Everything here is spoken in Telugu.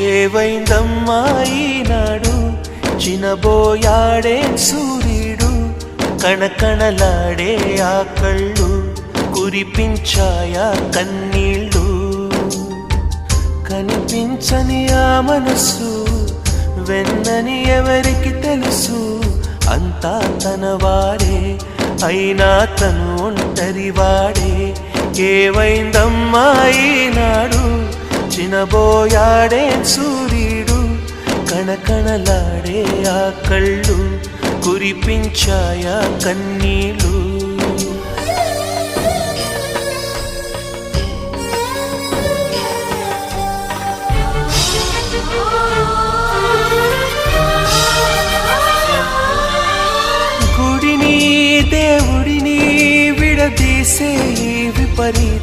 ఏవైందమ్మా ఈనాడు చినబోయాడే సూర్యుడు కణకణలాడే ఆ కళ్ళు కురిపించాయా కన్నీళ్ళు కనిపించని ఆ మనసు వెన్నని ఎవరికి తెలుసు అంతా తనవాడే అయినా తను ఒంటరివాడే ఏవైందమ్మా ఈనాడు చినబోయాడే సూర్యుడు కణకణలాడే ఆ కళ్ళు కురిపించాయా కన్నీళ్ళు గుడిని దేవుడిని విడదీసే విపరీత